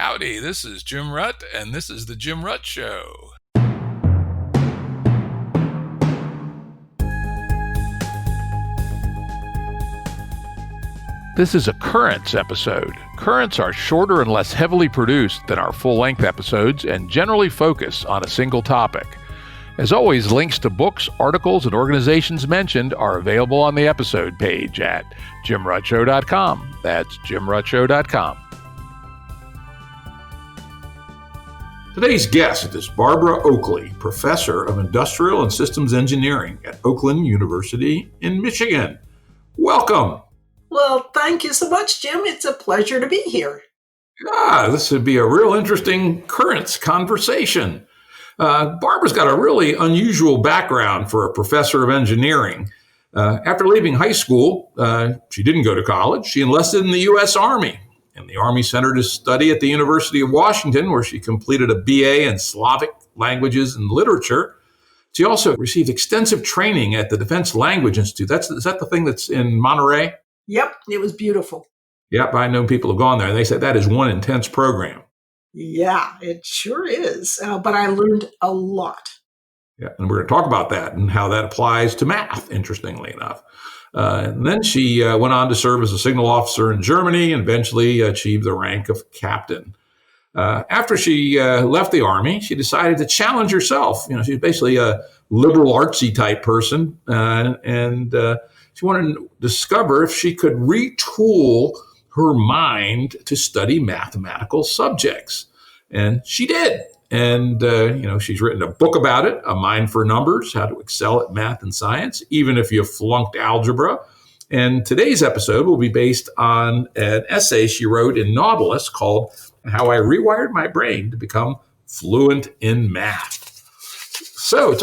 Howdy, this is Jim Rutt, and this is The Jim Rutt Show. This is a Currents episode. Currents are shorter and less heavily produced than our full-length episodes and generally focus on a single topic. As always, links to books, articles, and organizations mentioned are available on the episode page at jimruttshow.com. That's jimruttshow.com. Today's guest is Barbara Oakley, Professor of Industrial and Systems Engineering at Oakland University in Michigan. Welcome. Well, thank you so much, Jim. It's a pleasure to be here. This would be a real interesting currents conversation. Barbara's got a really unusual background for a professor of engineering. After leaving high school, she didn't go to college. She enlisted in the U.S. Army. And the Army sent her to study at the University of Washington, where she completed a BA in Slavic languages and literature. She also received extensive training at the Defense Language Institute. Is that the thing that's in Monterey? Yep, it was beautiful. Yep, I know people have gone there, and they said that is one intense program. Yeah, it sure is. But I learned a lot. Yeah, and we're going to talk about that and how that applies to math, interestingly enough. And then she went on to serve as a signal officer in Germany and eventually achieved the rank of captain. After she left the Army, she decided to challenge herself. She's basically a liberal artsy type person, and she wanted to discover if she could retool her mind to study mathematical subjects. And she did. And, she's written a book about it, A Mind for Numbers, How to Excel at Math and Science, even if you flunked algebra. And today's episode will be based on an essay she wrote in Nautilus called How I Rewired My Brain to Become Fluent in Math. So,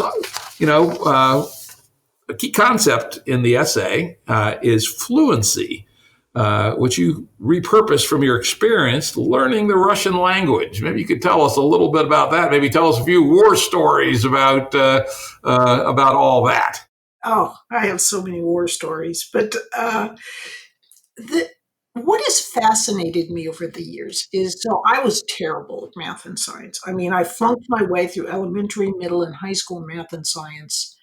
a key concept in the essay is fluency, which you repurposed from your experience learning the Russian language. Maybe you could tell us a little bit about that. Maybe tell us a few war stories about all that. Oh, I have so many war stories. But what has fascinated me over the years is, so I was terrible at math and science. I mean, I flunked my way through elementary, middle, and high school math and science.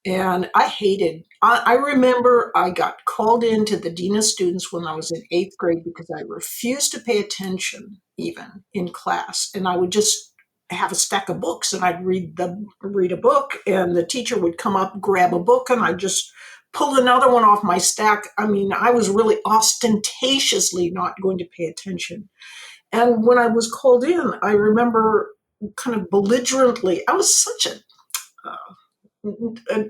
And I remember I got called into the dean of students when I was in 8th grade because I refused to pay attention even in class. And I would just have a stack of books and I'd read a book, and the teacher would come up, grab a book, and I'd just pull another one off my stack. I mean, I was really ostentatiously not going to pay attention. And when I was called in, I remember kind of belligerently, I was such a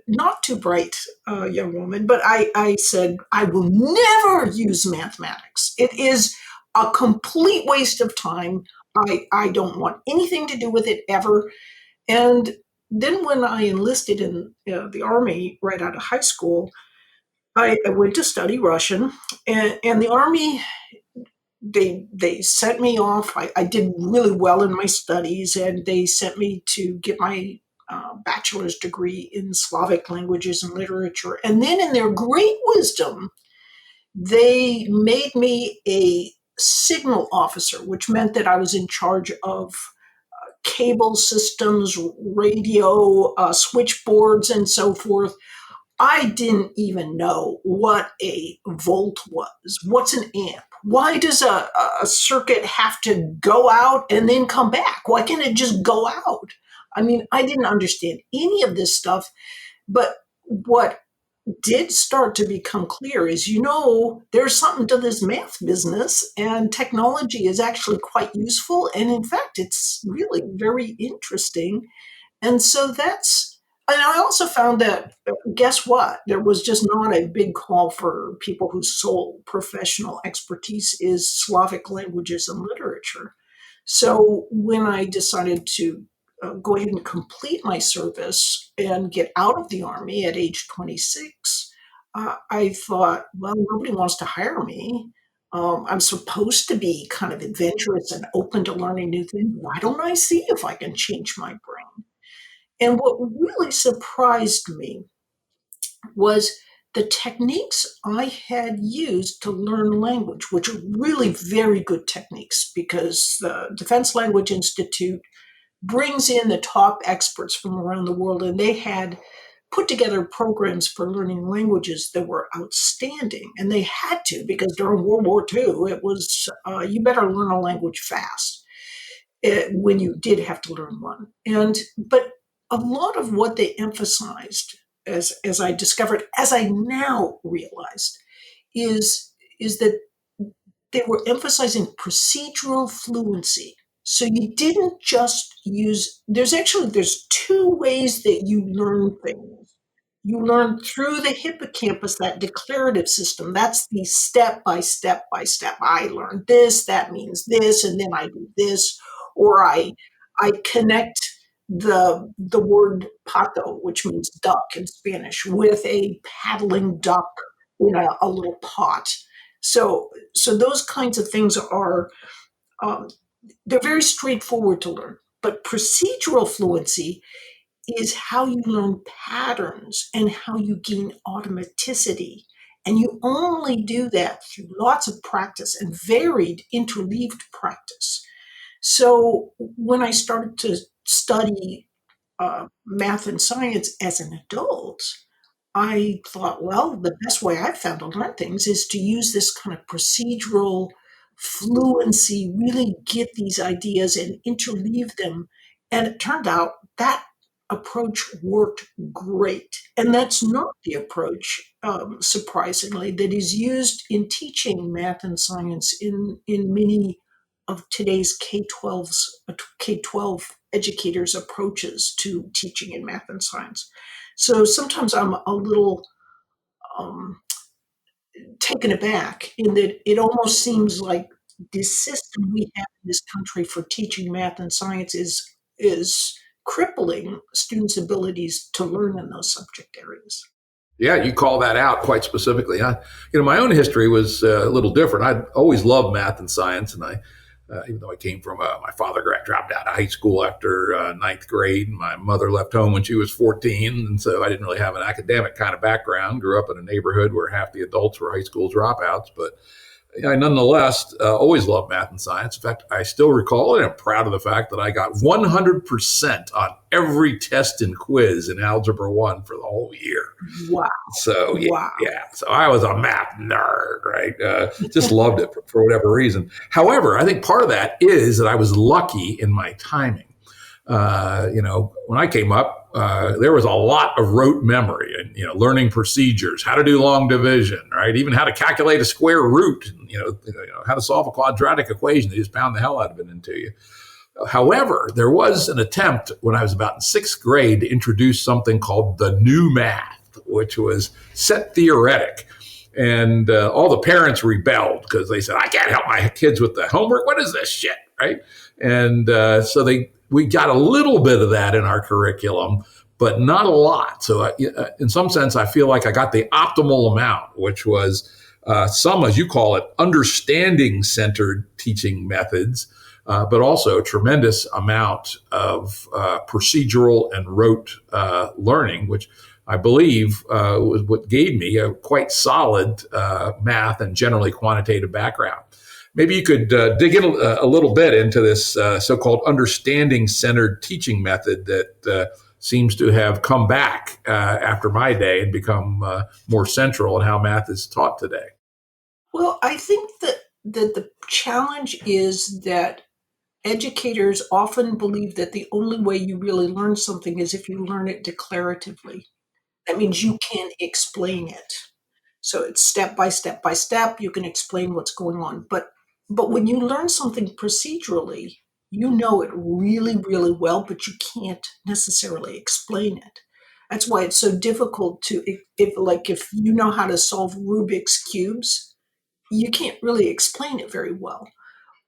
not too bright young woman, but I said, I will never use mathematics. It is a complete waste of time. I don't want anything to do with it ever. And then when I enlisted in the Army right out of high school, I went to study Russian, and the Army, they sent me off. I did really well in my studies, and they sent me to get my bachelor's degree in Slavic languages and literature. And then in their great wisdom, they made me a signal officer, which meant that I was in charge of cable systems, radio, switchboards, and so forth. I didn't even know what a volt was. What's an amp? Why does a circuit have to go out and then come back? Why can't it just go out? I mean, I didn't understand any of this stuff, but what did start to become clear is, there's something to this math business, and technology is actually quite useful. And in fact, it's really very interesting. And so and I also found that, guess what? There was just not a big call for people whose sole professional expertise is Slavic languages and literature. So when I decided to go ahead and complete my service and get out of the Army at age 26, I thought, well, nobody wants to hire me. I'm supposed to be kind of adventurous and open to learning new things. Why don't I see if I can change my brain? And what really surprised me was the techniques I had used to learn language, which are really very good techniques because the Defense Language Institute brings in the top experts from around the world, and they had put together programs for learning languages that were outstanding. And they had to, because during World War II, it was you better learn a language fast when you did have to learn one. But a lot of what they emphasized, as I discovered, as I now realized, is that they were emphasizing procedural fluency. So you didn't just use, there's two ways that you learn things. You learn through the hippocampus, that declarative system. That's the step by step by step. I learned this, that means this, and then I do this, or I connect the word pato, which means duck in Spanish, with a paddling duck in a little pot. So those kinds of things are um, they're very straightforward to learn. But procedural fluency is how you learn patterns and how you gain automaticity. And you only do that through lots of practice and varied interleaved practice. So when I started to study math and science as an adult, I thought, well, the best way I've found to learn things is to use this kind of procedural fluency, really get these ideas and interleave them. And it turned out that approach worked great. And that's not the approach, surprisingly, that is used in teaching math and science in many of today's K-12 educators' approaches to teaching in math and science. So sometimes I'm a little um, taken aback in that it almost seems like this system we have in this country for teaching math and science is crippling students' abilities to learn in those subject areas. Yeah, you call that out quite specifically. My own history was a little different. I always loved math and science, and even though I came from my father dropped out of high school after ninth grade, and my mother left home when she was 14, and so I didn't really have an academic kind of background. Grew up in a neighborhood where half the adults were high school dropouts, but I nonetheless always loved math and science. In fact, I still recall it. And I'm proud of the fact that I got 100% on every test and quiz in Algebra 1 for the whole year. Wow. So, Wow. yeah. So I was a math nerd, right? Just loved it for whatever reason. However, I think part of that is that I was lucky in my timing. When I came up, there was a lot of rote memory and, learning procedures, how to do long division, right? Even how to calculate a square root, and, how to solve a quadratic equation. They just pound the hell out of it into you. However, there was an attempt when I was about in sixth grade to introduce something called the new math, which was set theoretic. And all the parents rebelled because they said, I can't help my kids with the homework. What is this shit, right? And so we got a little bit of that in our curriculum, but not a lot. So in some sense, I feel like I got the optimal amount, which was some, as you call it, understanding-centered teaching methods, but also a tremendous amount of procedural and rote learning, which I believe was what gave me a quite solid math and generally quantitative background. Maybe you could dig in a little bit into this so-called understanding-centered teaching method that seems to have come back after my day and become more central in how math is taught today. Well, I think that the challenge is that educators often believe that the only way you really learn something is if you learn it declaratively. That means you can explain it. So it's step by step by step. You can explain what's going on. But when you learn something procedurally, you know it really, really well, but you can't necessarily explain it. That's why it's so difficult to, if you know how to solve Rubik's cubes, you can't really explain it very well.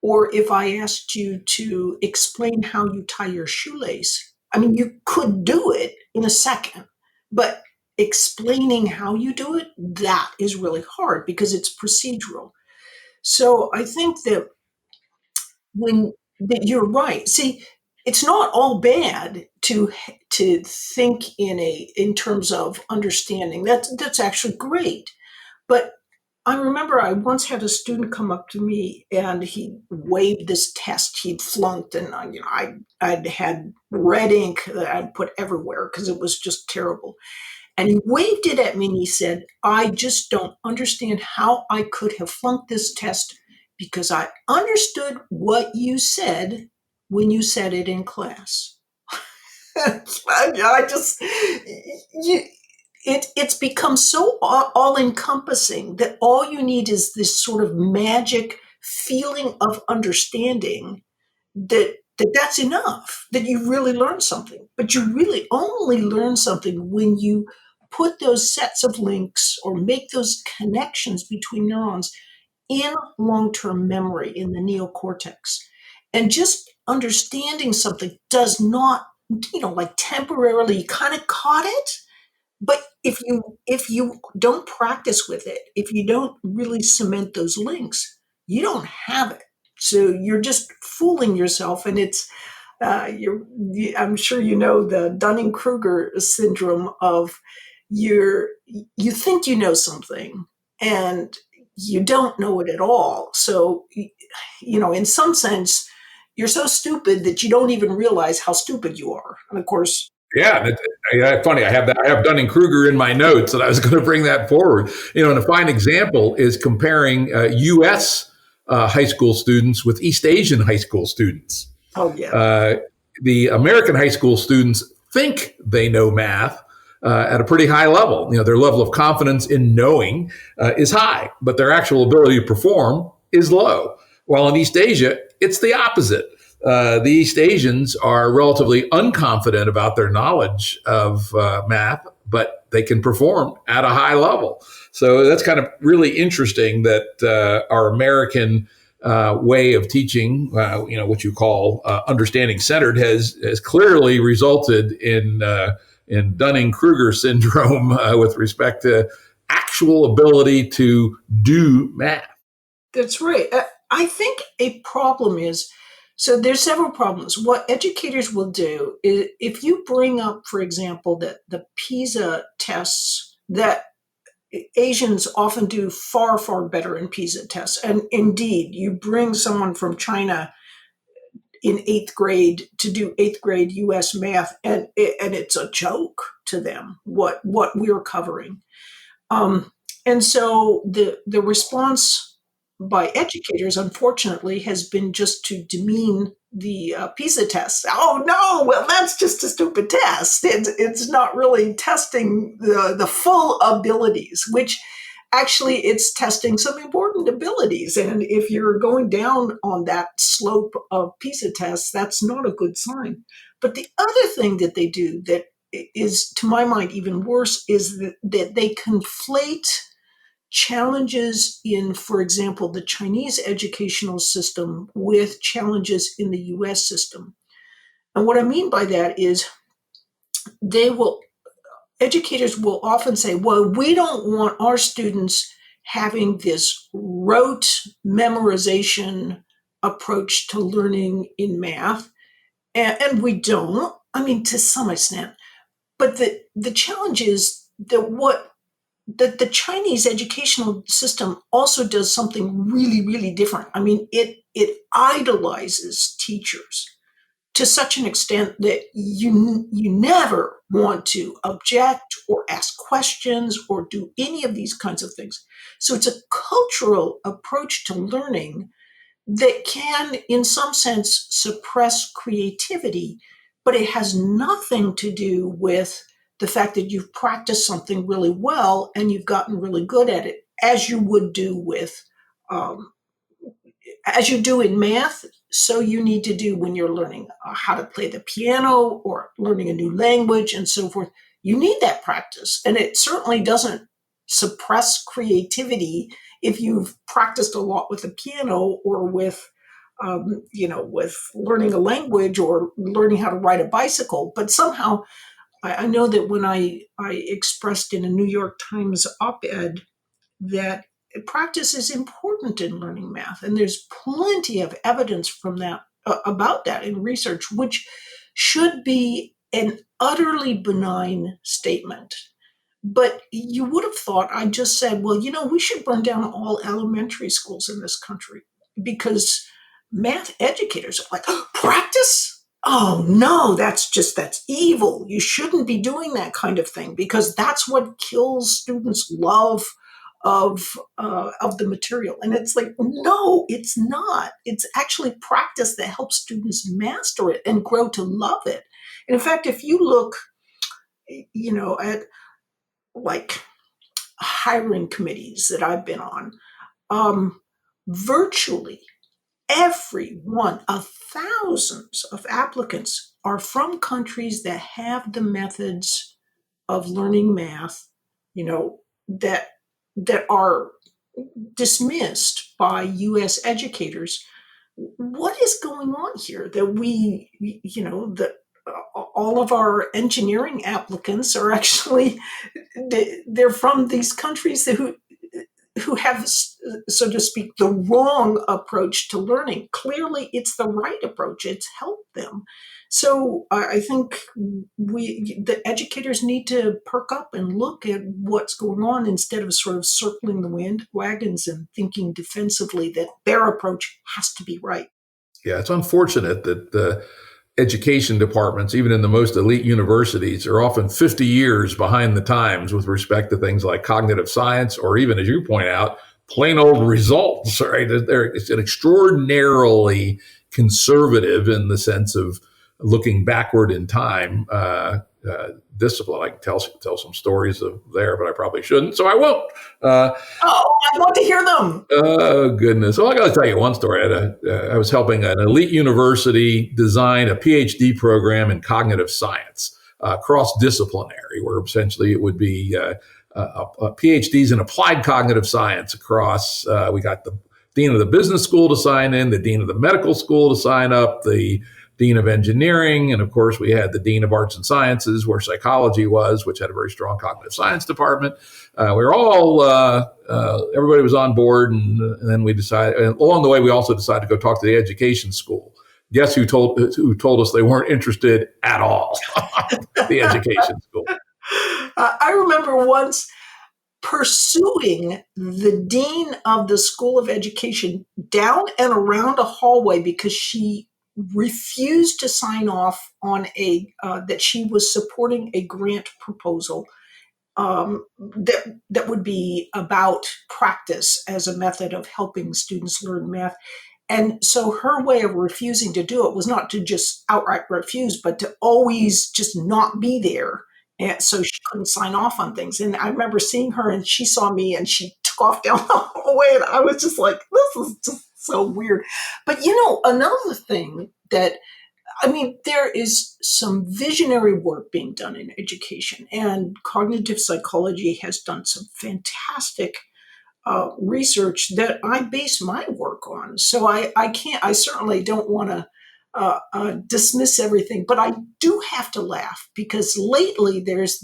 Or if I asked you to explain how you tie your shoelace, I mean, you could do it in a second, but explaining how you do it, that is really hard because it's procedural. So I think that you're right. See, it's not all bad to think in terms of understanding. That's actually great. But I remember I once had a student come up to me and he waved this test he'd flunked, and I'd had red ink that I'd put everywhere because it was just terrible. And he waved it at me and he said, "I just don't understand how I could have flunked this test because I understood what you said when you said it in class." I just, you, it's become so all encompassing that all you need is this sort of magic feeling of understanding that's enough, that you really learn something. But you really only learn something when you put those sets of links or make those connections between neurons in long-term memory in the neocortex. And just understanding something does not, like temporarily kind of caught it, but if you don't practice with it, if you don't really cement those links, you don't have it. So you're just fooling yourself, and I'm sure you know the Dunning-Kruger syndrome of you think you know something and you don't know it at all. So in some sense, you're so stupid that you don't even realize how stupid you are. And of course, Yeah, funny. I have that. I have Dunning Kruger in my notes, and I was going to bring that forward. And a fine example is comparing U.S. High school students with East Asian high school students. oh yeah. The American high school students think they know math at a pretty high level. Their level of confidence in knowing is high, but their actual ability to perform is low. While in East Asia, it's the opposite. The East Asians are relatively unconfident about their knowledge of math, but they can perform at a high level. So that's kind of really interesting that our American way of teaching, what you call understanding centered, has clearly resulted in Dunning-Kruger syndrome with respect to actual ability to do math. That's right. I think a problem is, so there's several problems. What educators will do is, if you bring up, for example, that the PISA tests, that Asians often do far, far better in PISA tests. And indeed, you bring someone from China in eighth grade to do eighth grade US math, and it's a joke to them what we're covering. And so the response by educators, unfortunately, has been just to demean the PISA test. Oh no, well that's just a stupid test. It's not really testing the full abilities, which actually it's testing some important abilities. And if you're going down on that slope of PISA tests, that's not a good sign. But the other thing that they do that is, to my mind, even worse is that they conflate challenges in, for example, the Chinese educational system with challenges in the US system. And what I mean by that is educators will often say, well, we don't want our students having this rote memorization approach to learning in math. And we don't, I mean, to some extent. But the challenge is that the Chinese educational system also does something really, really different. I mean, it idolizes teachers to such an extent that you never want to object or ask questions or do any of these kinds of things. So it's a cultural approach to learning that can, in some sense, suppress creativity, but it has nothing to do with the fact that you've practiced something really well and you've gotten really good at it, as you would do um, as you do in math. So you need to do when you're learning how to play the piano or learning a new language and so forth. You need that practice, and it certainly doesn't suppress creativity if you've practiced a lot with the piano or with learning a language or learning how to ride a bicycle. But somehow, I know that when I expressed in a New York Times op-ed that practice is important in learning math, and there's plenty of evidence from that about that in research, which should be an utterly benign statement. But you would have thought I just said, well, we should burn down all elementary schools in this country because math educators are like, oh, practice? Oh, no, that's evil. You shouldn't be doing that kind of thing because that's what kills students' love of the material. And it's like, no, it's not. It's actually practice that helps students master it and grow to love it. And in fact, if you look, at like hiring committees that I've been on, virtually every one of thousands of applicants are from countries that have the methods of learning math, that are dismissed by U.S. educators. What is going on here that that all of our engineering applicants are actually, they're from these countries who have, so to speak, the wrong approach to learning. Clearly, it's the right approach. It's helped them. So I think the educators need to perk up and look at what's going on instead of sort of circling the wagons and thinking defensively that their approach has to be right. Yeah, it's unfortunate that the education departments, even in the most elite universities, are often 50 years behind the times with respect to things like cognitive science, or even, as you point out, plain old results, right? It's an extraordinarily conservative in the sense of looking backward in time discipline. I can tell some stories of there, but I probably shouldn't, so I won't. I want to hear them. Oh, goodness. Well, I got to tell you one story. I was helping an elite university design a PhD program in cognitive science, cross-disciplinary, where essentially it would be PhDs in applied cognitive science across. We got the dean of the business school to sign in, the dean of the medical school to sign up, the dean of engineering, and of course we had the dean of arts and sciences, where psychology was, which had a very strong cognitive science department. We were all, everybody was on board, and then we decided, and along the way we also decided to go talk to the education school. Guess who told us they weren't interested at all? The education school. I remember once pursuing the dean of the School of Education down and around a hallway because she refused to sign off on that she was supporting a grant proposal that would be about practice as a method of helping students learn math. And so her way of refusing to do it was not to just outright refuse, but to always just not be there. And so she couldn't sign off on things. And I remember seeing her and she saw me and she took off down the hallway. And I was just like, this is just so weird. But another thing there is some visionary work being done in education, and cognitive psychology has done some fantastic research that I base my work on. So I certainly don't want to dismiss everything, but I do have to laugh because lately there's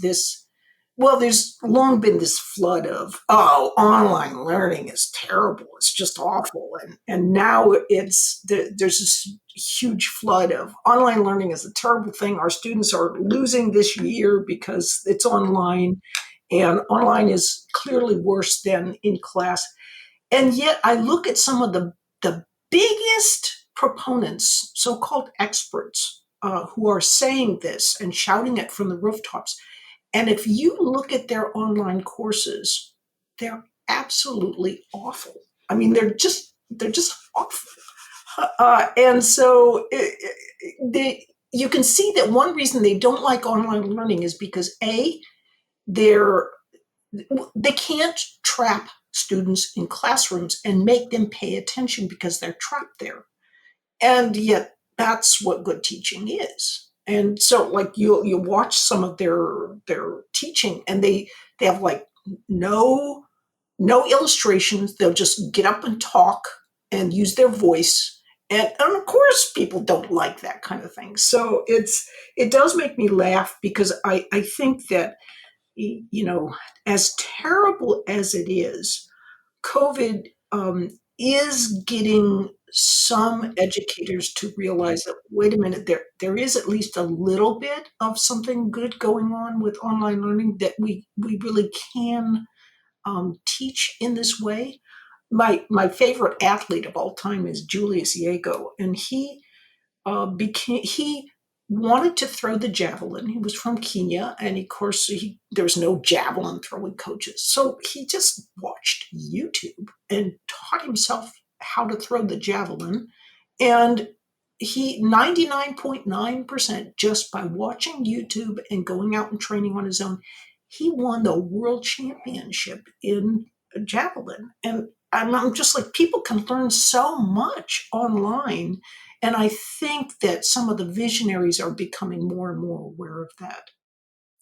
long been this flood of, online learning is terrible. It's just awful. And now there's this huge flood of online learning is a terrible thing. Our students are losing this year because it's online, and online is clearly worse than in class. And yet I look at some of the biggest proponents, so-called experts, who are saying this and shouting it from the rooftops. And if you look at their online courses, they're absolutely awful. I mean, they're just awful. And so you can see that one reason they don't like online learning is because they can't trap students in classrooms and make them pay attention because they're trapped there. And yet that's what good teaching is. And so like you watch some of their teaching and they have like no illustrations. They'll just get up and talk and use their voice. And of course people don't like that kind of thing. So it does make me laugh because I think that, as terrible as it is, COVID is getting some educators to realize that, wait a minute, there is at least a little bit of something good going on with online learning, that we really can teach in this way. My favorite athlete of all time is Julius Yago, and he wanted to throw the javelin. He was from Kenya, and of course there's no javelin throwing coaches, so he just watched YouTube and taught himself how to throw the javelin. And he 99.9%, just by watching YouTube and going out and training on his own, he won the world championship in javelin. And I'm just like, people can learn so much online. And I think that some of the visionaries are becoming more and more aware of that.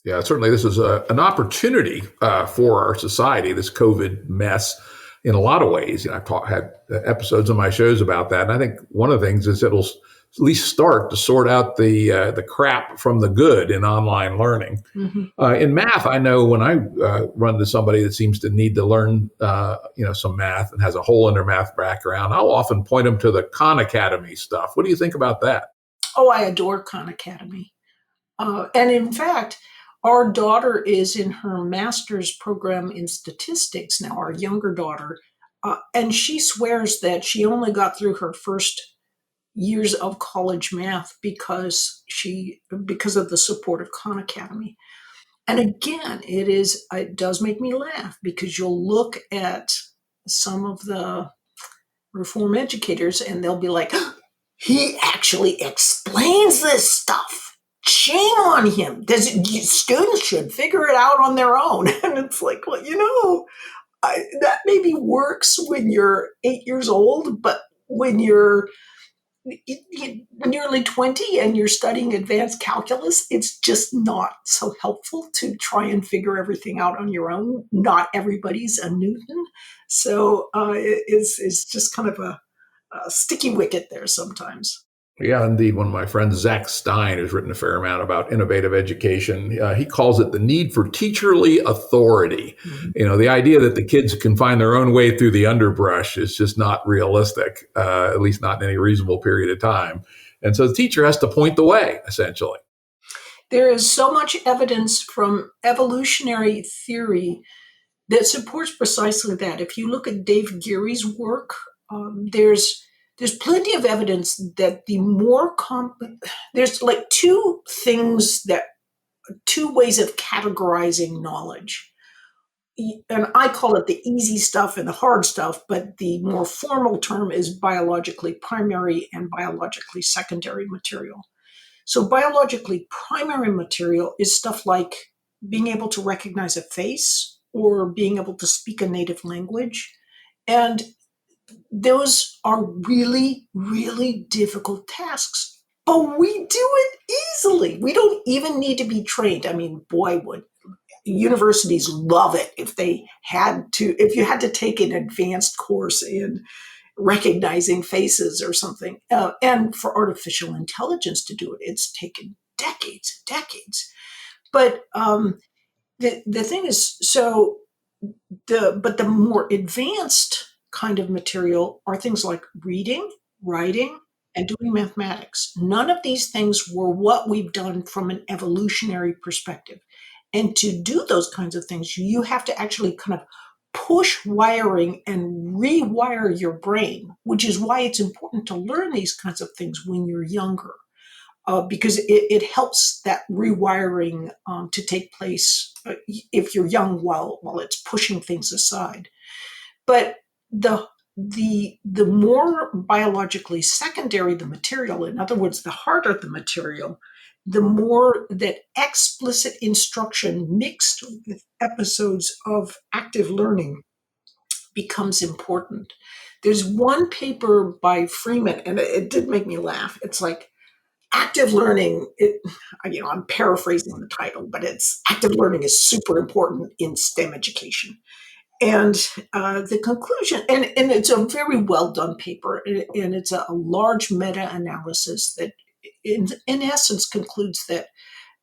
Yeah, certainly this is an opportunity for our society, this COVID mess, in a lot of ways. I've had episodes on my shows about that. And I think one of the things is it'll at least start to sort out the crap from the good in online learning. Mm-hmm. In math, I know when I run into somebody that seems to need to learn some math and has a hole in their math background, I'll often point them to the Khan Academy stuff. What do you think about that? Oh, I adore Khan Academy. And in fact, our daughter is in her master's program in statistics now, our younger daughter, and she swears that she only got through her first years of college math because of the support of Khan Academy. And again, it does make me laugh, because you'll look at some of the reform educators and they'll be like, he actually explains this stuff. Shame on him. Students should figure it out on their own. And it's like, well, that maybe works when you're 8 years old, but when you're nearly 20 and you're studying advanced calculus, it's just not so helpful to try and figure everything out on your own. Not everybody's a Newton. So it's just kind of a sticky wicket there sometimes. Yeah, indeed. One of my friends, Zach Stein, has written a fair amount about innovative education. He calls it the need for teacherly authority. Mm-hmm. The idea that the kids can find their own way through the underbrush is just not realistic, at least not in any reasonable period of time. And so the teacher has to point the way, essentially. There is so much evidence from evolutionary theory that supports precisely that. If you look at Dave Geary's work, there's plenty of evidence that the more there's like two ways of categorizing knowledge. And I call it the easy stuff and the hard stuff, but the more formal term is biologically primary and biologically secondary material. So biologically primary material is stuff like being able to recognize a face or being able to speak a native language. And those are really, really difficult tasks, but we do it easily. We don't even need to be trained. I mean, boy, would universities love it if you had to take an advanced course in recognizing faces or something. And for artificial intelligence to do it, it's taken decades and decades. But the thing is, the more advanced kind of material are things like reading, writing, and doing mathematics. None of these things were what we've done from an evolutionary perspective. And to do those kinds of things, you have to actually kind of push wiring and rewire your brain, which is why it's important to learn these kinds of things when you're younger, because it helps that rewiring to take place if you're young while it's pushing things aside. But the more biologically secondary the material, in other words, the harder the material, the more that explicit instruction mixed with episodes of active learning becomes important. There's one paper by Freeman, and it did make me laugh. It's like active learning, I'm paraphrasing the title, but it's active learning is super important in STEM education. And the conclusion, and it's a very well done paper, and it's a large meta-analysis that in essence concludes that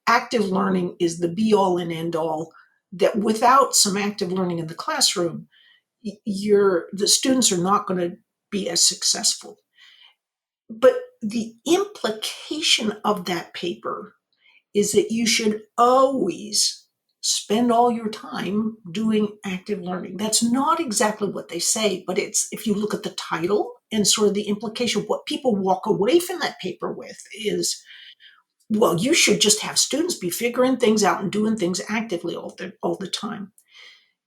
active learning is the be-all and end-all, that without some active learning in the classroom, the students are not going to be as successful. But the implication of that paper is that you should always spend all your time doing active learning. That's not exactly what they say, but it's, if you look at the title and sort of the implication, what people walk away from that paper with is, well, you should just have students be figuring things out and doing things actively all the time.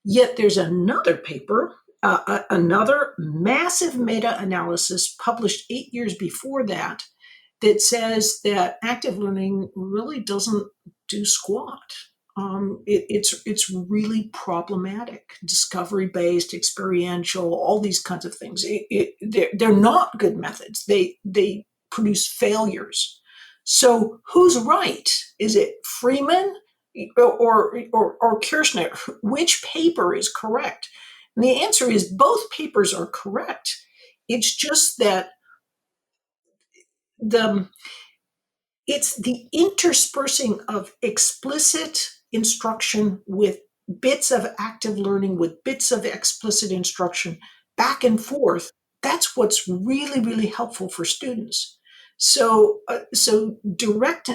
Yet there's another paper, another massive meta-analysis published 8 years before that, that says that active learning really doesn't do squat. It's really problematic. Discovery-based, experiential, all these kinds of things. They're not good methods. They produce failures. So who's right? Is it Freeman or Kirchner? Which paper is correct? And the answer is both papers are correct. It's just that the it's the interspersing of explicit instruction with bits of active learning, with bits of explicit instruction back and forth. That's what's really, really helpful for students. So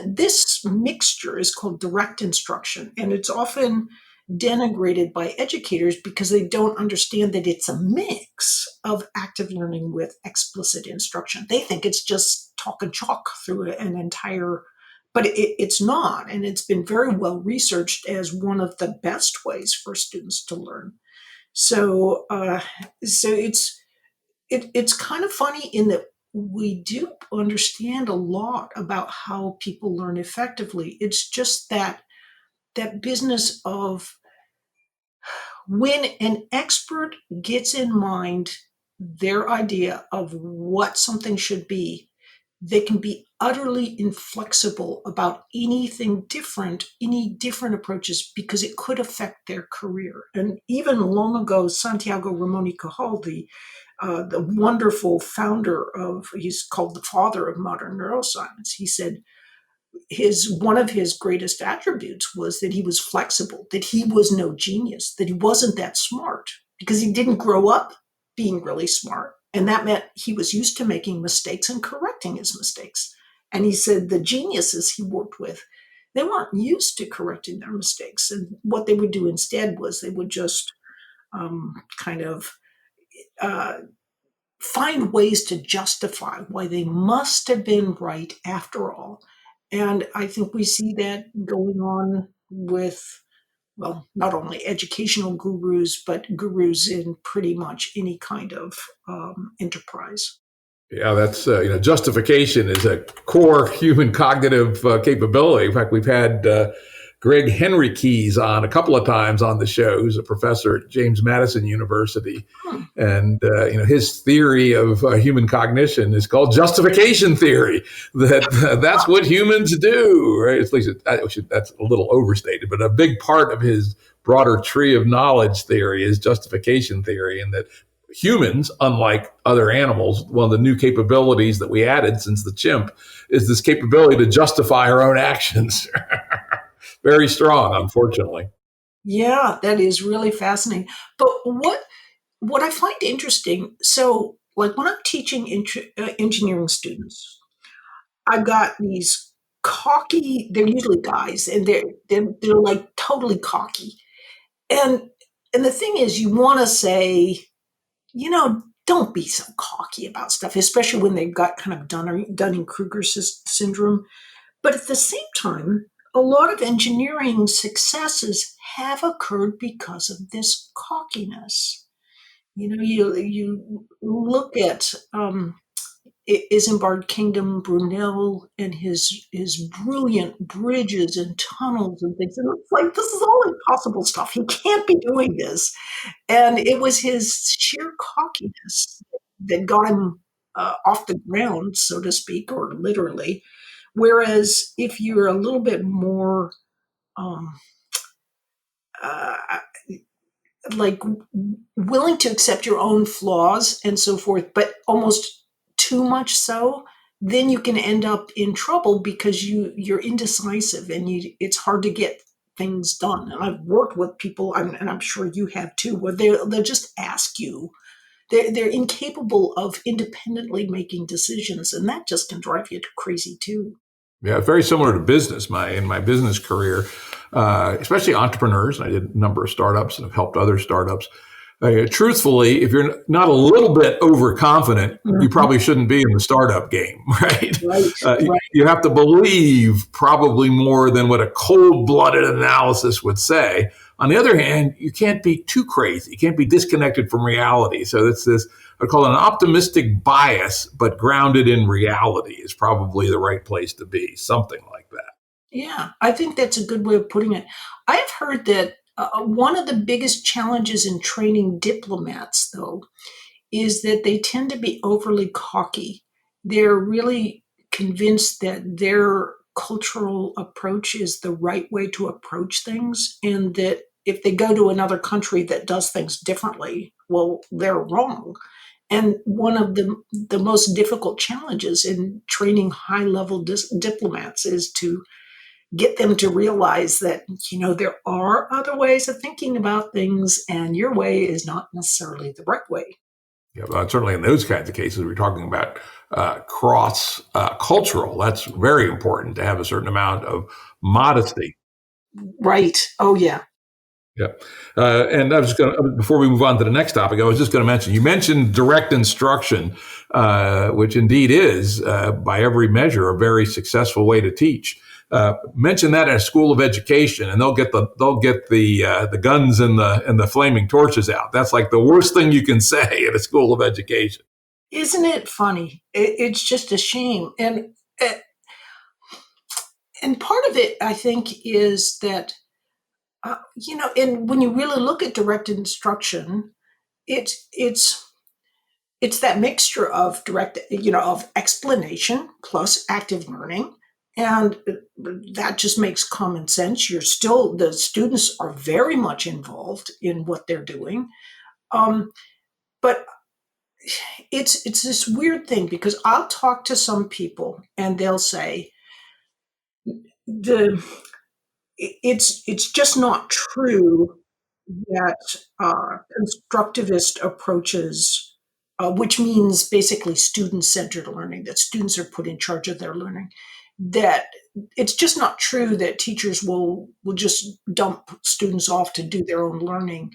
this mixture is called direct instruction, and it's often denigrated by educators because they don't understand that it's a mix of active learning with explicit instruction. They think it's just talk and chalk through an entire, but it's not. And it's been very well researched as one of the best ways for students to learn. So it's kind of funny in that we do understand a lot about how people learn effectively. It's just that business of when an expert gets in mind their idea of what something should be, they can be utterly inflexible about anything different, any different approaches, because it could affect their career. And even long ago, Santiago Ramon y Cajal, the wonderful founder of, he's called the father of modern neuroscience, he said one of his greatest attributes was that he was flexible, that he was no genius, that he wasn't that smart because he didn't grow up being really smart. And that meant he was used to making mistakes and correcting his mistakes. And he said the geniuses he worked with, they weren't used to correcting their mistakes. And what they would do instead was they would just kind of find ways to justify why they must have been right after all. And I think we see that going on with, well, not only educational gurus, but gurus in pretty much any kind of enterprise. Yeah, that's justification is a core human cognitive capability. In fact, we've had Greg Henriques on a couple of times on the show, who's a professor at James Madison University, and his theory of human cognition is called justification theory. That's what humans do, right? At least that's a little overstated, but a big part of his broader tree of knowledge theory is justification theory, and that humans, unlike other animals, one of the new capabilities that we added since the chimp is this capability to justify our own actions. Very strong, unfortunately. Yeah, that is really fascinating. But what I find interesting, so like when I'm teaching engineering students, I've got these cocky, they're usually guys, and they're like totally cocky. And and the thing is, you want to say, don't be so cocky about stuff, especially when they've got kind of Dunning-Kruger syndrome. But at the same time, a lot of engineering successes have occurred because of this cockiness. You look at Isambard Kingdom Brunel and his brilliant bridges and tunnels and things. And it's like, this is all impossible stuff. He can't be doing this. And it was his sheer cockiness that got him off the ground, so to speak, or literally. Whereas if you're a little bit more um, uh, like willing to accept your own flaws and so forth, but almost too much so, then you can end up in trouble because you're indecisive and it's hard to get things done. And I've worked with people, and I'm sure you have too, where they'll just ask you they're incapable of independently making decisions, and that just can drive you crazy too. Yeah, very similar to business. In my business career, especially entrepreneurs, I did a number of startups and have helped other startups. Truthfully, if you're not a little bit overconfident, you Mhm. probably shouldn't be in the startup game, right? Right, right. You have to believe probably more than what a cold-blooded analysis would say. On the other hand, you can't be too crazy. You can't be disconnected from reality. So it's this, I call it an optimistic bias, but grounded in reality is probably the right place to be, something like that. Yeah, I think that's a good way of putting it. I've heard that one of the biggest challenges in training diplomats, though, is that they tend to be overly cocky. They're really convinced that their cultural approach is the right way to approach things, and that if they go to another country that does things differently, well, they're wrong. And one of the most difficult challenges in training high level diplomats is to get them to realize that, there are other ways of thinking about things, and your way is not necessarily the right way. Yeah, well, certainly in those kinds of cases, we're talking about cross cultural. That's very important to have a certain amount of modesty. Right. Oh, yeah. Yeah. And I was going to, before we move on to the next topic, I was just going to mention, you mentioned direct instruction, which indeed is, by every measure, a very successful way to teach. Mention that at a school of education, and they'll get the guns and the flaming torches out. That's like the worst thing you can say at a school of education. Isn't it funny? It's just a shame. Uh, and part of it, I think, is that, and when you really look at direct instruction, it's it's that mixture of of explanation plus active learning. And that just makes common sense. The students are very much involved in what they're doing. Um, but it's this weird thing because I'll talk to some people and they'll say the it's just not true that constructivist approaches, which means basically student-centered learning, that students are put in charge of their learning, that it's just not true that teachers will just dump students off to do their own learning.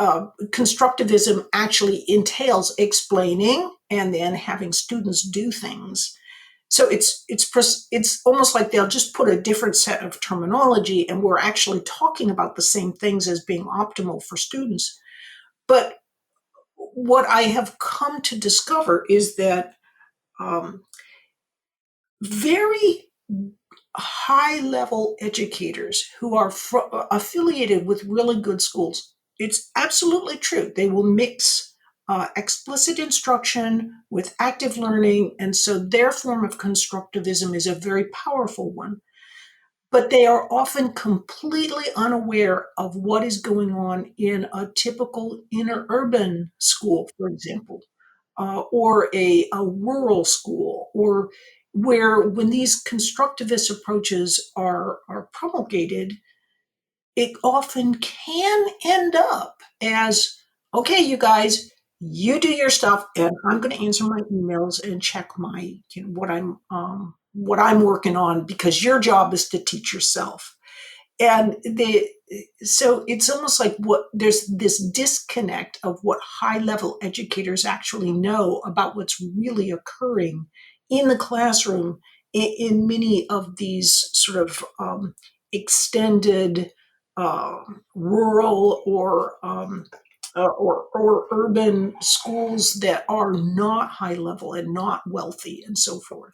Constructivism actually entails explaining and then having students do things. So it's almost like they'll just put a different set of terminology, and we're actually talking about the same things as being optimal for students. But what I have come to discover is that um, very high level educators who are affiliated with really good schools, it's absolutely true. They will mix explicit instruction with active learning. And so their form of constructivism is a very powerful one. But they are often completely unaware of what is going on in a typical inner urban school, for example, or a rural school, or where when these constructivist approaches are promulgated, it often can end up as, okay, you guys, you do your stuff, and I'm going to answer my emails and check my what I'm working on because your job is to teach yourself. And so it's almost like what there's this disconnect of what high level educators actually know about what's really occurring in the classroom in many of these sort of extended uh, rural or urban schools that are not high level and not wealthy and so forth.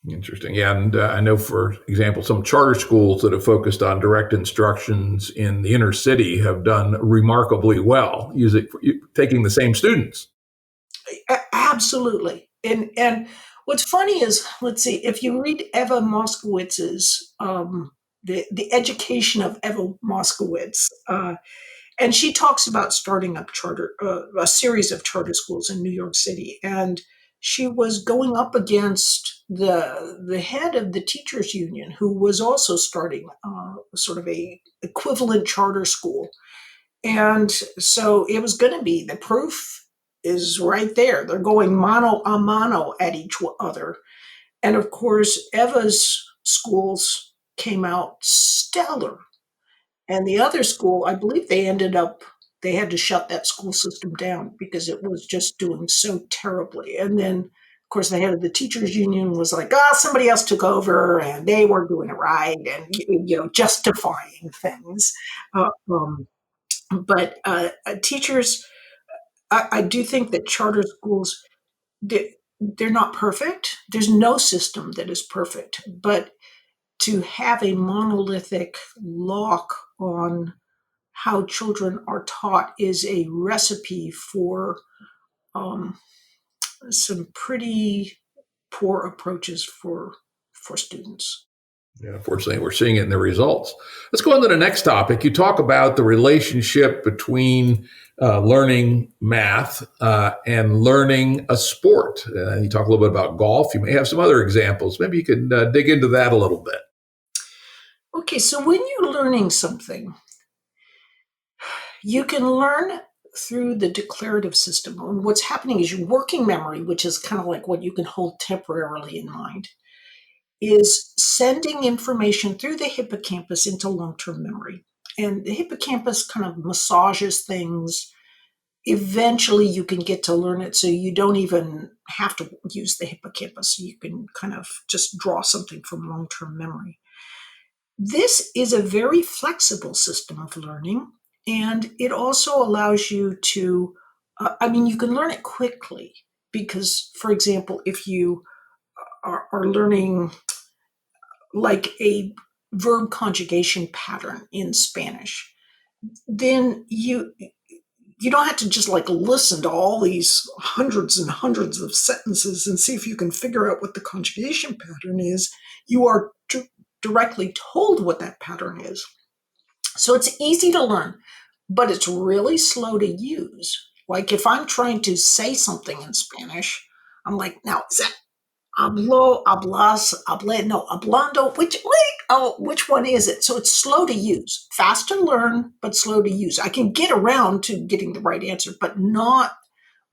Interesting. Yeah. And I know, for example, some charter schools that have focused on direct instructions in the inner city have done remarkably well, taking the same students. Absolutely. And what's funny is, let's see, if you read Eva Moskowitz's the education of Eva Moskowitz, and she talks about starting up a series of charter schools in New York City, and she was going up against the head of the teachers union, who was also starting sort of a equivalent charter school, and so it was going to be the proof. is right there. They're going mano a mano at each other. And of course, Eva's schools came out stellar. And the other school, I believe they had to shut that school system down because it was just doing so terribly. And then, of course, the head of the teachers union was like, somebody else took over and they weren't doing it right, and, justifying things. Uh, um, but teachers, I do think that charter schools, they're not perfect. There's no system that is perfect, but to have a monolithic lock on how children are taught is a recipe for um, some pretty poor approaches for students. Yeah, unfortunately, we're seeing it in the results. Let's go on to the next topic. You talk about the relationship between learning math and learning a sport. You talk a little bit about golf. You may have some other examples. Maybe you can dig into that a little bit. Okay, so when you're learning something, you can learn through the declarative system. And what's happening is your working memory, which is kind of like what you can hold temporarily in mind, is sending information through the hippocampus into long-term memory. And the hippocampus kind of massages things. Eventually you can get to learn it so you don't even have to use the hippocampus. You can kind of just draw something from long-term memory. This is a very flexible system of learning, and it also allows you to, you can learn it quickly because, for example, if you are learning like a verb conjugation pattern in Spanish, then you don't have to just like listen to all these hundreds and hundreds of sentences and see if you can figure out what the conjugation pattern is. You are directly told what that pattern is. So it's easy to learn, but it's really slow to use. Like if I'm trying to say something in Spanish, I'm like, now is that hablo, hablas, hable, no, hablando, which one is it? So it's slow to use, fast to learn, but slow to use. I can get around to getting the right answer, but not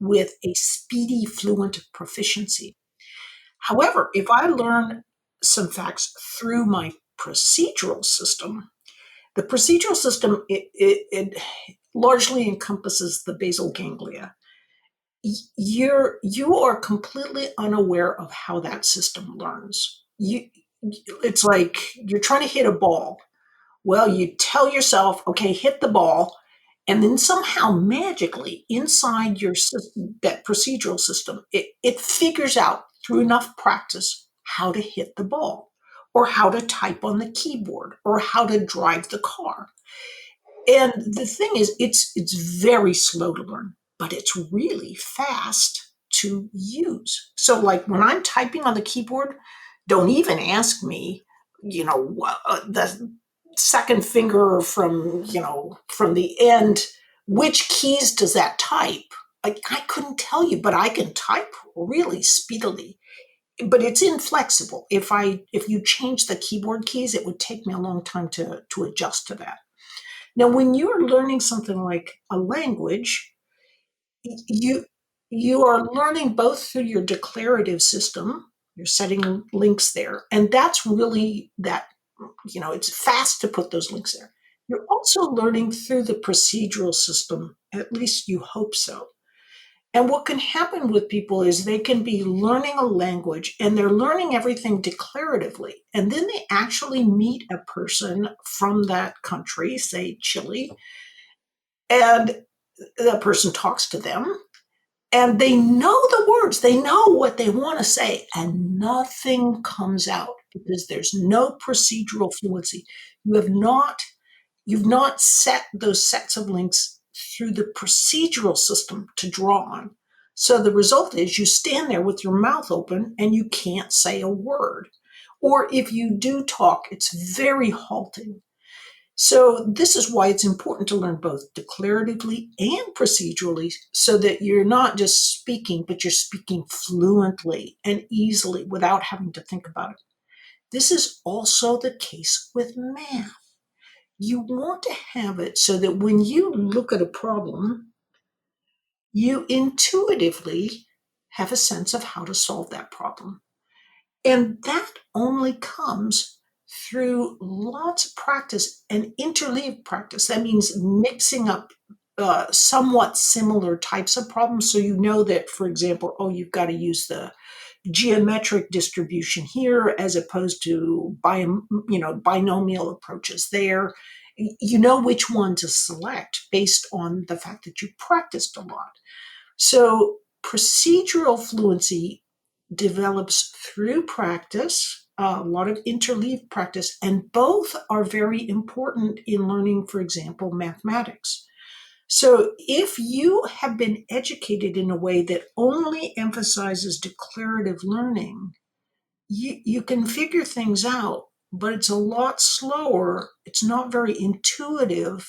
with a speedy, fluent proficiency. However, if I learn some facts through my procedural system, the procedural system, it largely encompasses the basal ganglia. You are completely unaware of how that system learns. It's like you're trying to hit a ball. Well, you tell yourself, okay, hit the ball, and then somehow magically inside your system, that procedural system, it figures out through enough practice how to hit the ball, or how to type on the keyboard, or how to drive the car. And the thing is, it's very slow to learn, but it's really fast to use. So, like when I'm typing on the keyboard, don't even ask me, the second finger from the end, which keys does that type? I couldn't tell you, but I can type really speedily. But it's inflexible. If you change the keyboard keys, it would take me a long time to adjust to that. Now, when you're learning something like a language, you you are learning both through your declarative system, you're setting links there, and that's really it's fast to put those links there. You're also learning through the procedural system, at least you hope so. And what can happen with people is they can be learning a language and they're learning everything declaratively. And then they actually meet a person from that country, say Chile, and the person talks to them and they know the words, they know what they want to say, and nothing comes out because there's no procedural fluency. You have not You've not set those sets of links through the procedural system to draw on. So the result is you stand there with your mouth open and you can't say a word. Or if you do talk, it's very halting. So this is why it's important to learn both declaratively and procedurally so that you're not just speaking, but you're speaking fluently and easily without having to think about it. This is also the case with math. You want to have it so that when you look at a problem, you intuitively have a sense of how to solve that problem. And that only comes through lots of practice and interleaved practice. That means mixing up somewhat similar types of problems. So you know that, for example, you've got to use the geometric distribution here as opposed to binomial approaches there. You know which one to select based on the fact that you practiced a lot. So procedural fluency develops through practice, a lot of interleaved practice, and both are very important in learning, for example, mathematics. So if you have been educated in a way that only emphasizes declarative learning, you can figure things out, but it's a lot slower. It's not very intuitive.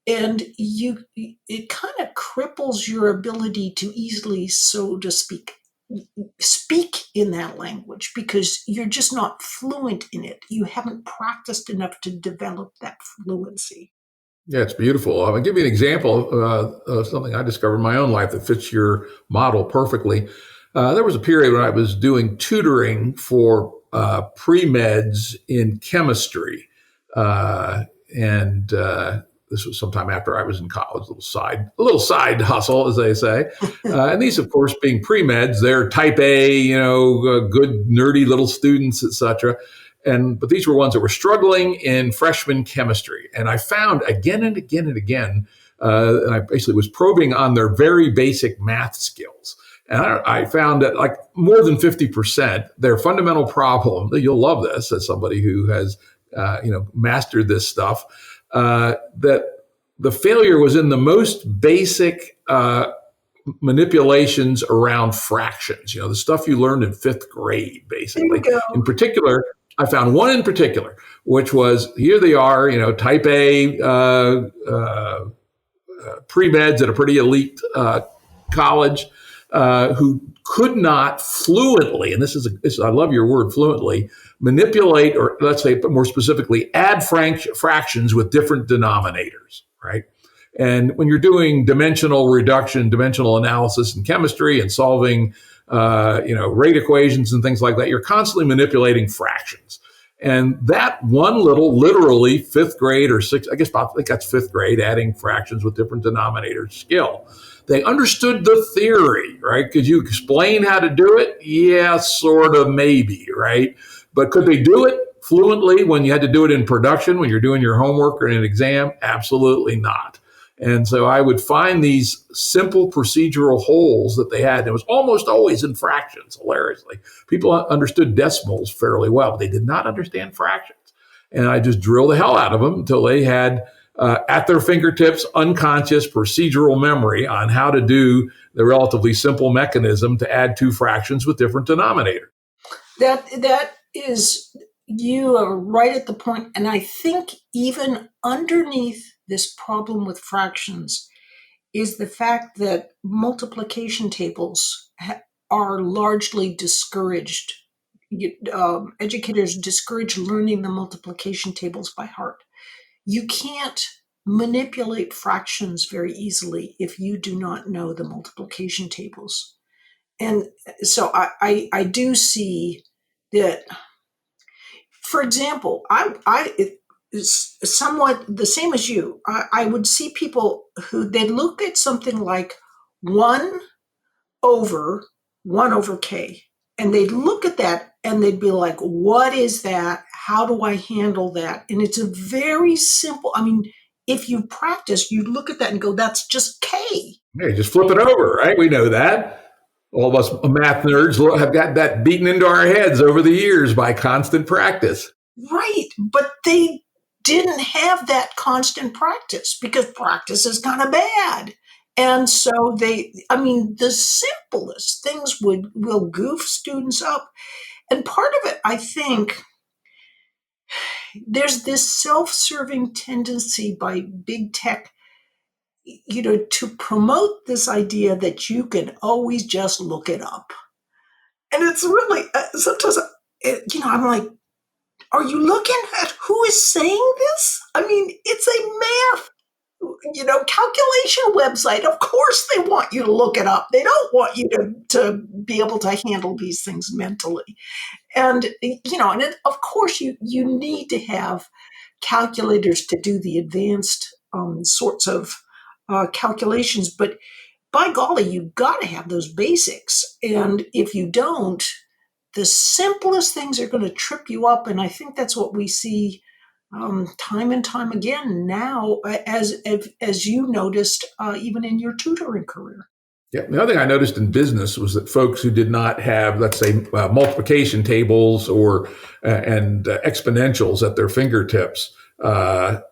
And it kind of cripples your ability to easily, so to speak in that language because you're just not fluent in it. You haven't practiced enough to develop that fluency. Yeah, it's beautiful. I'll give you an example of something I discovered in my own life that fits your model perfectly. There was a period when I was doing tutoring for pre-meds in chemistry. And this was sometime after I was in college, a little side hustle, as they say. And these, of course, being pre-meds, they're type A, good, nerdy little students, etc. But these were ones that were struggling in freshman chemistry. And I found again and again and again, and I basically was probing on their very basic math skills. And I found that like more than 50%, their fundamental problem, you'll love this as somebody who has, mastered this stuff, that the failure was in the most basic manipulations around fractions, the stuff you learned in fifth grade, basically. There you In go. particular, I found one in particular, which was here they are, type A pre-meds at a pretty elite college who could not fluently, and I love your word fluently, manipulate, or let's say more specifically, add fractions with different denominators, right? And when you're doing dimensional reduction, dimensional analysis in chemistry and solving, rate equations and things like that, you're constantly manipulating fractions. And that one little, literally fifth grade or sixth, I think that's fifth grade, adding fractions with different denominators skill. They understood the theory, right? Could you explain how to do it? Yeah, sort of, maybe, right? But could they do it fluently when you had to do it in production, when you're doing your homework or in an exam? Absolutely not. And so I would find these simple procedural holes that they had. It was almost always in fractions, hilariously. People understood decimals fairly well, but they did not understand fractions. And I just drilled the hell out of them until they had, at their fingertips, unconscious procedural memory on how to do the relatively simple mechanism to add two fractions with different denominators. That is, you are right at the point. And I think even underneath this problem with fractions is the fact that multiplication tables are largely discouraged. Educators discourage learning the multiplication tables by heart. You can't manipulate fractions very easily if you do not know the multiplication tables. And so I do see that, for example, it's somewhat the same as you. I would see people who they look at something like 1 over 1 over k, and they'd look at that and they'd be like, what is that? How do I handle that? And it's a very simple, if you practice, you look at that and go, that's just k. Hey, just flip it over, right? We know that. All of us math nerds have got that beaten into our heads over the years by constant practice. Right. But they didn't have that constant practice because practice is kind of bad. And so the simplest things will goof students up. And part of it, I think, there's this self-serving tendency by big tech, to promote this idea that you can always just look it up. And it's really, sometimes, I'm like, are you looking at who is saying this? It's a math calculation website. Of course they want you to look it up. They don't want you to be able to handle these things mentally. And, of course you need to have calculators to do the advanced sorts of calculations. But by golly, you've got to have those basics. And if you don't, the simplest things are going to trip you up. And I think that's what we see time and time again now, as you noticed, even in your tutoring career. Yeah. The other thing I noticed in business was that folks who did not have, let's say, multiplication tables or and exponentials at their fingertips, their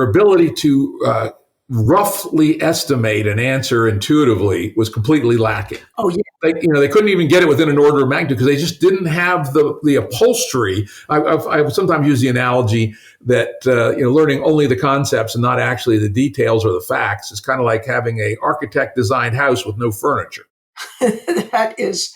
ability to roughly estimate an answer intuitively was completely lacking. Oh, yeah. They couldn't even get it within an order of magnitude because they just didn't have the upholstery. I sometimes use the analogy that learning only the concepts and not actually the details or the facts is kind of like having an architect designed house with no furniture. That is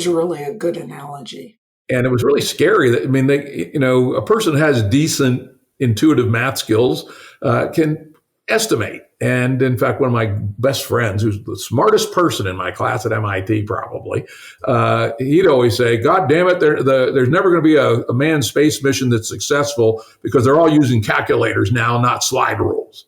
really a good analogy. And it was really scary that a person who has decent intuitive math skills can estimate. And in fact, one of my best friends, who's the smartest person in my class at MIT, probably, he'd always say, "God damn it, there's never going to be a manned space mission that's successful because they're all using calculators now, not slide rules."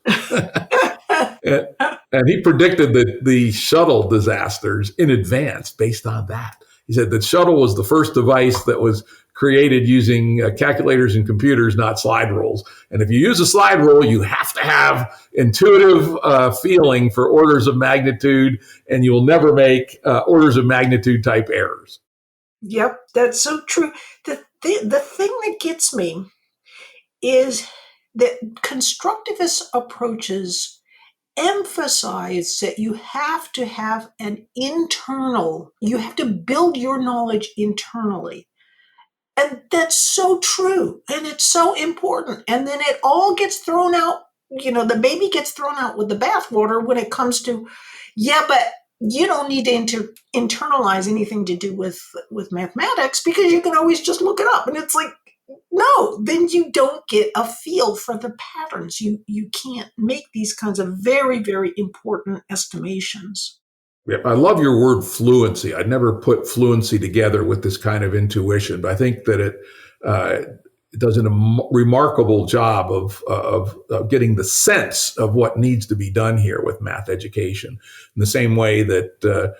and he predicted the shuttle disasters in advance based on that. He said the shuttle was the first device that was created using calculators and computers, not slide rules. And if you use a slide rule, you have to have intuitive feeling for orders of magnitude, and you will never make orders of magnitude type errors. Yep, that's so true. The thing that gets me is that constructivist approaches emphasize that you have to have you have to build your knowledge internally. And that's so true. And it's so important. And then it all gets thrown out. The baby gets thrown out with the bathwater when it comes to, but you don't need to internalize anything to do with mathematics because you can always just look it up. And it's like, no, then you don't get a feel for the patterns. You can't make these kinds of very, very important estimations. Yeah, I love your word fluency. I'd never put fluency together with this kind of intuition, but I think that it does a remarkable job of getting the sense of what needs to be done here with math education. In the same way that the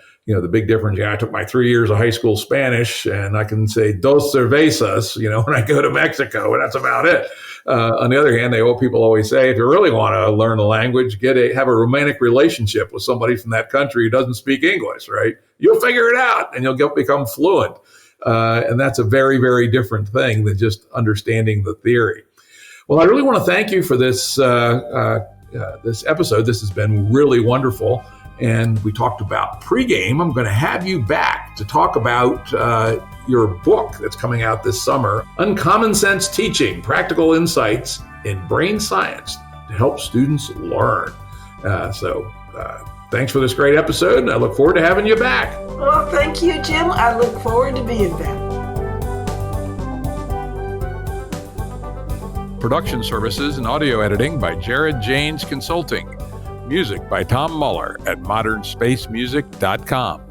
big difference. I took my 3 years of high school Spanish, and I can say dos cervezas, when I go to Mexico, and that's about it. On the other hand, people always say, if you really want to learn a language, have a romantic relationship with somebody from that country who doesn't speak English, right? You'll figure it out, and you'll become fluent. And that's a very, very different thing than just understanding the theory. Well, I really want to thank you for this this episode. This has been really wonderful. And we talked about pregame. I'm going to have you back to talk about your book that's coming out this summer, Uncommon Sense Teaching, Practical Insights in Brain Science to help students learn. Thanks for this great episode, and I look forward to having you back. Well, thank you, Jim. I look forward to being back. Production services and audio editing by Jared Janes Consulting. Music by Tom Muller at modernspacemusic.com.